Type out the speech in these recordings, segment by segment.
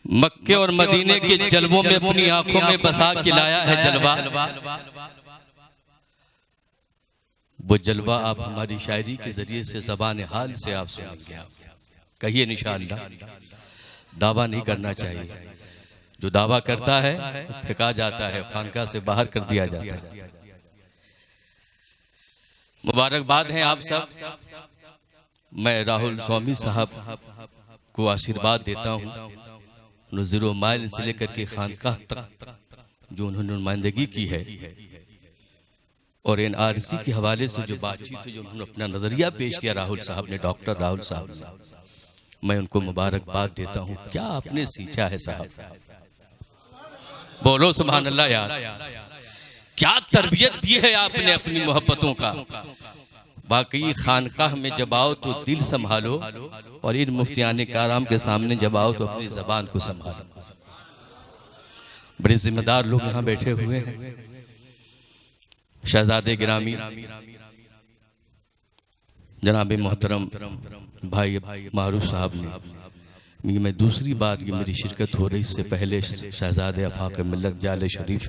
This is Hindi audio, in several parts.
मक्के और मदीने के जलवों में अपनी आंखों में बसा के लाया है जलवा। वो जलवा आप हमारी शायरी के जरिए से ज़बान हाल से आप सुनेंगे। आप कहिए इंशाअल्लाह। दावा नहीं करना चाहिए, जो दावा करता है फेंका जाता है, खानका से बाहर कर दिया जाता है। मुबारकबाद हैं आप सब। मैं राहुल स्वामी साहब को आशीर्वाद देता हूँ, नुज़ीरो माइल से लेकर के खानकाह तक जो उन्होंने नुमाइंदगी की है, और NRC के हवाले से जो बातचीत है, जो उन्होंने अपना नजरिया पेश किया राहुल साहब ने, डॉक्टर राहुल साहब ने, मैं उनको मुबारकबाद देता हूँ। क्या आपने सींचा है साहब, बोलो सुभान अल्लाह यार। क्या तरबियत दी है आपने अपनी मोहब्बतों का। बाकी खानकाह में जब आओ तो दिल संभालो, और इन मुफ्तियाने कराम के सामने जब आओ तो अपनी जबान को संभालो। बड़े जिम्मेदार लोग यहाँ बैठे हुए हैं। शहजादे गिरामी जनाब मोहतरम भाई मारूफ साहब ने, मैं दूसरी बार ये मेरी शिरकत हो रही, इससे पहले शहजादे आफाक मिल्लत जाले शरीफ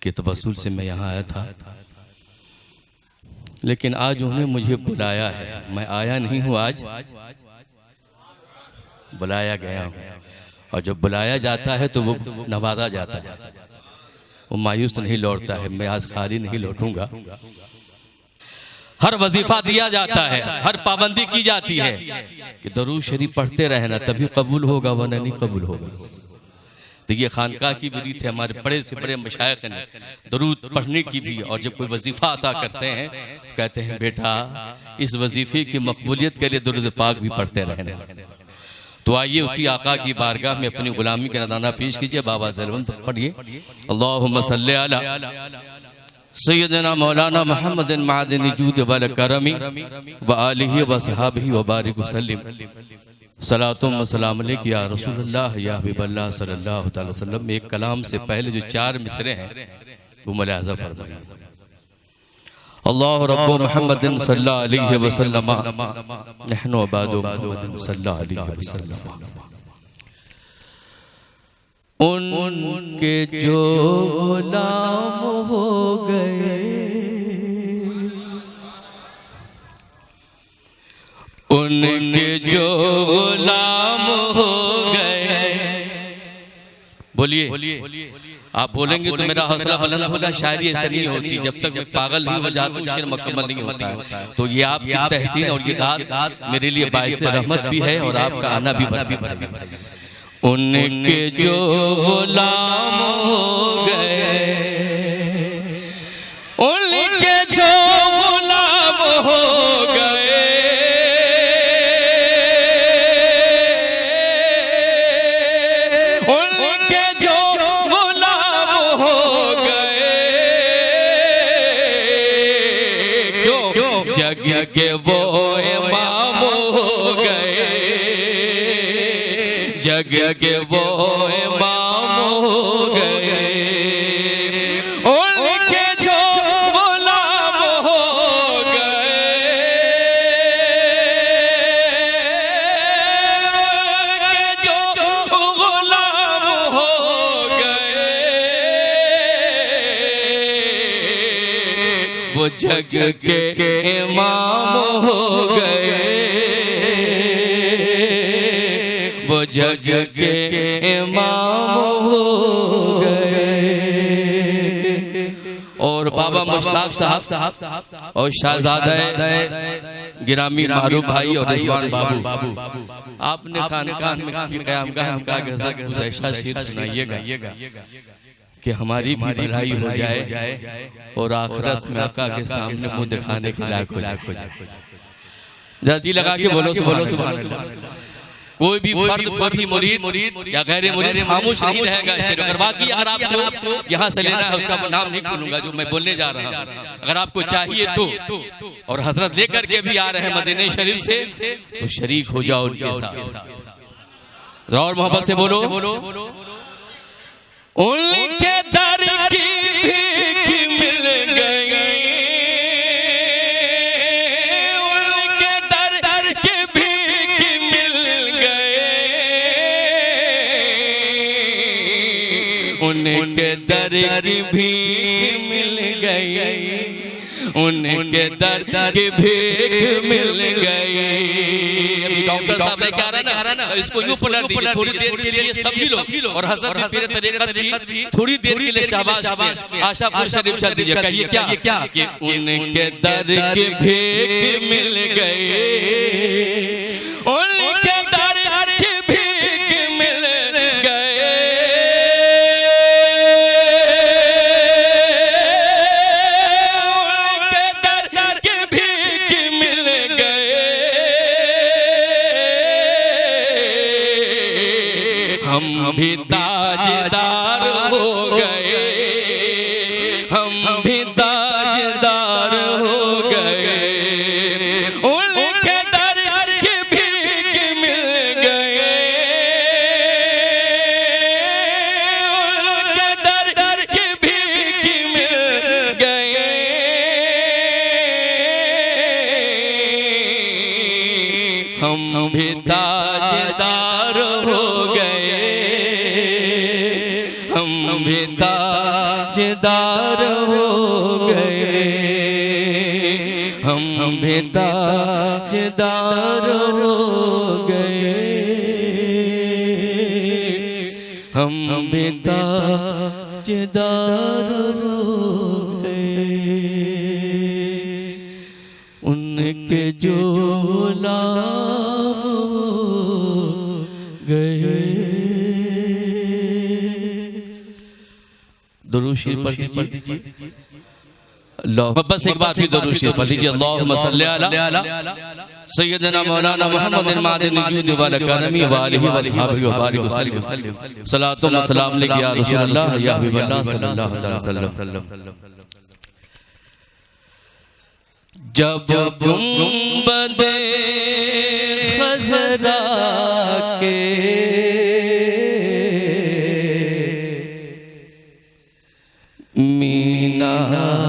के तवस्सुल से मैं यहाँ आया था, लेकिन आज उन्होंने मुझे बुलाया है। मैं आया नहीं हूँ, आज बुलाया गया हूँ। और जब बुलाया जाता है तो वो नवाजा जाता है, वो मायूस नहीं लौटता है। मैं आज खाली नहीं लौटूंगा। हर वजीफा दिया जाता है, हर पाबंदी की जाती है कि दरूद शरीफ पढ़ते रहना, तभी कबूल होगा, वरना नहीं कबूल होगा। तो ये खानकाह की भी रीत है। हमारे बड़े से बड़े मशाइख ने दरूद पढ़ने की भी, और जब कोई वजीफा अता करते हैं तो कहते हैं बेटा इस वजीफे की मकबूलियत के लिए दरूद पाक भी पढ़ते रहना। तो आइए उसी आका की बारगाह में अपनी गुलामी का नज़राना पेश कीजिए। बाबा ज़लवन तक पढ़िए। अल्लाहुम्मा सल्ली अला सय्यदना मौलाना मुहम्मदिन मादिन जूद वल करमी व आलिहि व सहाबिहि व बारिक वसल्लिम। सलातुम व सलाम अलैका या रसूलुल्लाह या हबीबल्लाह सल्लल्लाहु अलैहि वसल्लम। एक कलाम से पहले जो 4 मिसरे हैं वो मुलाहज़ा फरमाइए। अल्लाह रब्बु मुहम्मदिन सल्लल्लाहु अलैहि वसल्लम नहनु अबादु मुहम्मदिन सल्लल्लाहु अलैहि वसल्लम। उनके जो गुलाम हो गए, उनके जो गुलाम हो गए। बोलिए। आप बोलेंगे तो मेरा हौसला बुलंद होगा। शायरी ऐसा नहीं होती, जब तक मैं पागल नहीं हो जाता हूँ शेर मुकम्मल नहीं होता है। तो ये आपकी तहसीन और ये दाद मेरे लिए बाइस रहमत भी है, और आपका आना भी बरकत है। उनके जो गुलाम हो गए, उनके जो गुलाम हो गए, उनके जो गुलाम हो गए, क्यों जग के वो इमाम हो गए, जग के वो इमाम हो गए। उनके जो गुलाम हो गए, उनके जो गुलाम हो गए, वो जग के इमाम हो गए, वो जग के इमाम हो गए। और बाबा मुश्ताक साहब और शहजादा गिरामी मारूफ भाई और रिजवान बाबू, आपने खानकाह में क़यामगाह में कहा कि हज़रत कुछ ऐसा शेर सुनाइएगा कि हमारी भी भलाई हो जाए और आखिरत में आका के सामने मुंह दिखाने के लायक हो जाए। जरा जी लगा के बोलो सुभान अल्लाह। कोई भी फर्द, कोई भी मुरीद या गैर मुरीद खामोश नहीं रहेगा। शेर करवात भी अगर आपको यहाँ से लेना है, उसका नाम नहीं खोलूंगा जो मैं बोलने जा रहा हूँ। अगर आपको चाहिए तो, और हजरत लेकर के भी आ रहे हैं मदीने शरीफ से, तो शरीक हो जाओ उनके साथ। और मोहब्बत से बोलो। उनके दर की भीख मिल गई, उनके दर की भीख मिल गए, उनके दर की भीख मिल गई, उनके दर की भीख मिल गई। अभी डॉक्टर साहब ने कहा ना, इसको यूं पलट दीजिए थोड़ी देर के लिए सभी लोग, और हजरत भी पीर तरीक़त भी थोड़ी देर के लिए शाबाश आशापुर शरीफ चल दीजिए। कहिए क्या कि उनके दर की भीख मिल गई, उनके दर की भीख मिल गए, उनके दर की भीख मिल गए। हम भी ताजदार हो गए, हम भी ताजदार हो गए, उनके दर की भीख मिल गए, उनके दर की भीख मिल गए। हम भी ताजदार हो गए, हम भी ताजदार हो गए, हम भी ताजदार हो गए, हम भी ताजदार हो गए। उनके जो गुलाम गए। दुरूद शरीफ पढ़ लीजिए, बस एक बार फिर दुरूद शरीफ पढ़ लीजिए। अल्लाहुम्मा सल्ली अला सय्यदना मौलाना मुहम्मदिन मादिन वजूद व करमी व आलिहि व अस्हाबिहि व बारिक वसल्लम। सलातो व सलाम अलैका या रसूलल्लाह या हबीबल्लाह सल्लल्लाहु अलैहि वसल्लम। जब गुंबदे खज़रा के मीनार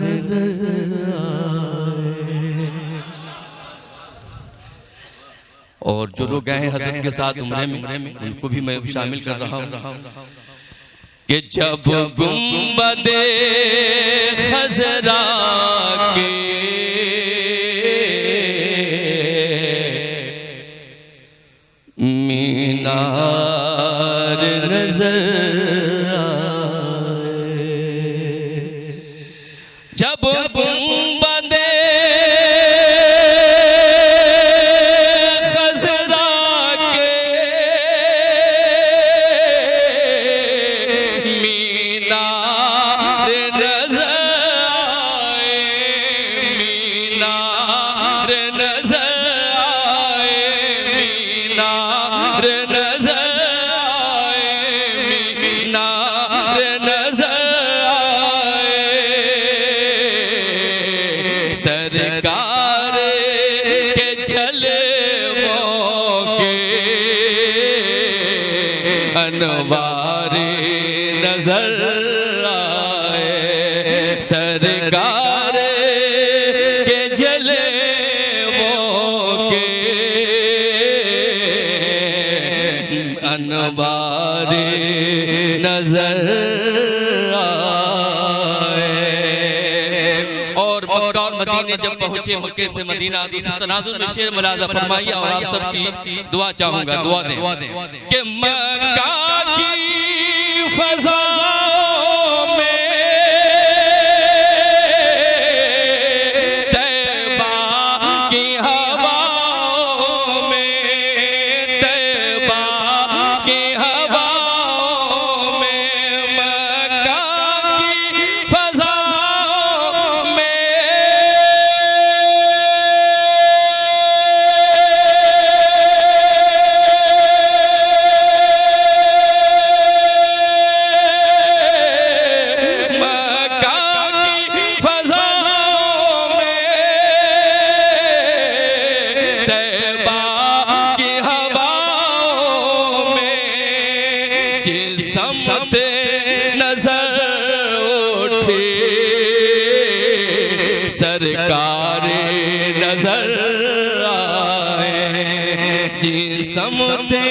नजर आए, और जो लोग गए हैं हजरत के साथ उम्रे में उनको भी मैं शामिल कर रहा हूँ कि जब गुंबदे खज़रा के मीनार नजर आए, जब गुंबदे खज़रा के मीनार नजर आए, मीनार नजर आए, मीनार नजर आए, मीनार नजर आए, सरकार के झलकों के अनवार नजर आए, सरकार के झलकों के अनवार नजर आए। और मक्का और मदीने जब पहुंचे, मक्के से मदीना, तो तनाजुल में शेर मुलाजा फरमाइए और आप सबकी दुआ चाहूंगा, दुआ दें कि मक्का की फ़ज़ाओं में, तैबा की हवाओं में, तैबा की हवाओं में, मक्का की फ़ज़ाओं में सरकार नजर आए, जी समते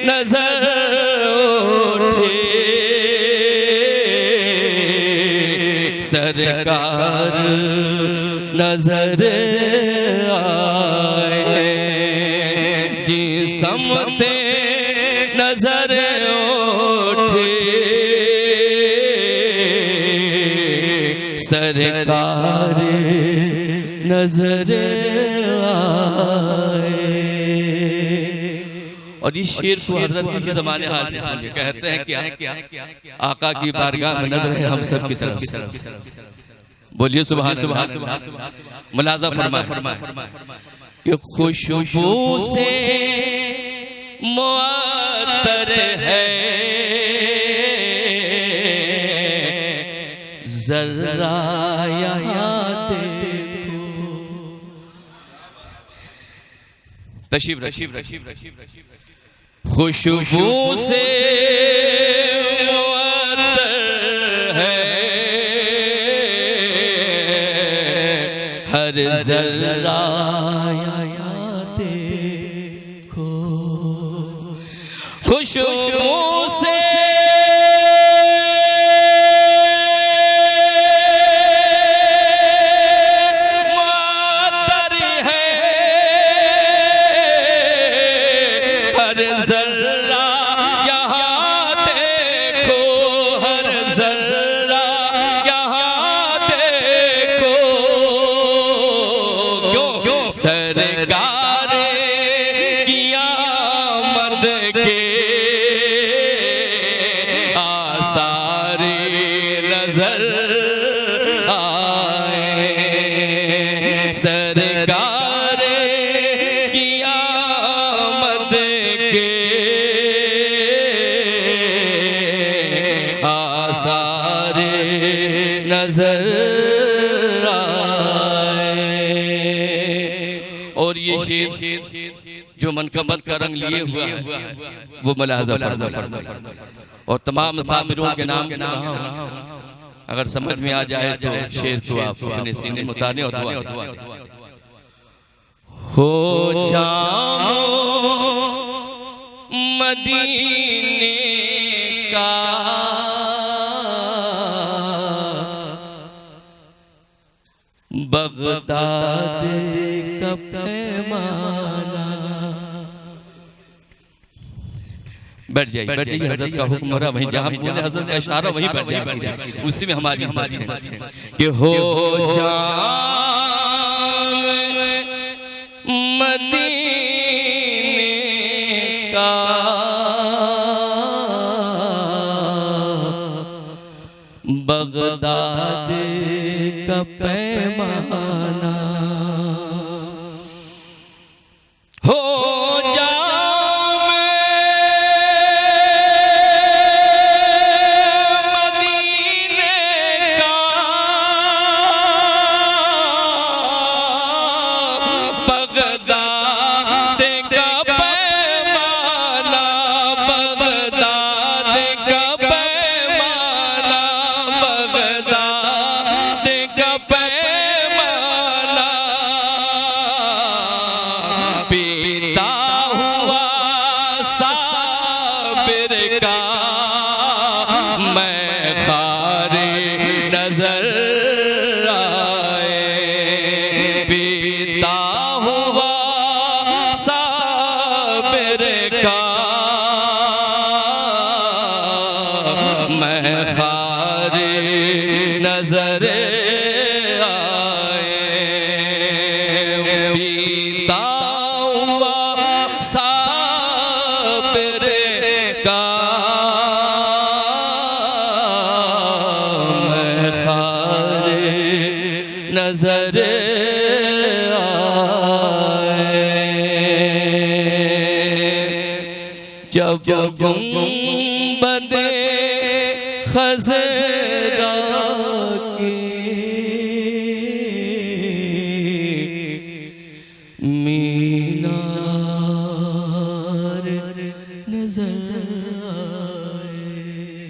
नजर उठे सरकार नजर आए, जिसमते नजर उठे सरकार नजर आए। और इस शेर को हजरत की ज़माने हाल से सुनिए, कहते हैं क्या, आका की बारगाह में नजर है हम सब की तरफ से। बोलिए सुभान अल्लाह। मुलाजा फरमाए, ये खुशबू से मुअत्तर है जरा यहाँ देखो। तशरीफ खुशबू से मुअत्तर है हर जरा यहाँ देखो। खुशबू से सरकार की आमद के आसार नजर आए, सरकार की आमद के आसार नजर और ये शेर जो मनकबत का रंग लिए हुआ है वो मुलाहजा फरमाइए। और तमाम साबिरों के नाम ले रहा हूं, अगर समझ में आ जाए तो शेर को आप अपने सीने में उतारें और दुआ करें। हो जामो मदीने का बगदाद का पैमाना। बैठ जाइए हजरत का हुक्म हो रहा, वहीं जहां बोले हजरत का इशारा वहीं बैठ जाइए, उसी में हमारी इज्जत है कि हो जाम मदीने का बगदाद का पैमाना। हो जाम मदीने का बगदाद का पैमाना, बगदाद का पैमाना, बगदाद का पैमाना पीता हुआ साबिर का मैं खारे नजर आए, पीता हुआ साबिर का मैं खारे नजर आए, पीता हुआ साबिर का मैं खारे नजर आए। जब गुंबदे खज़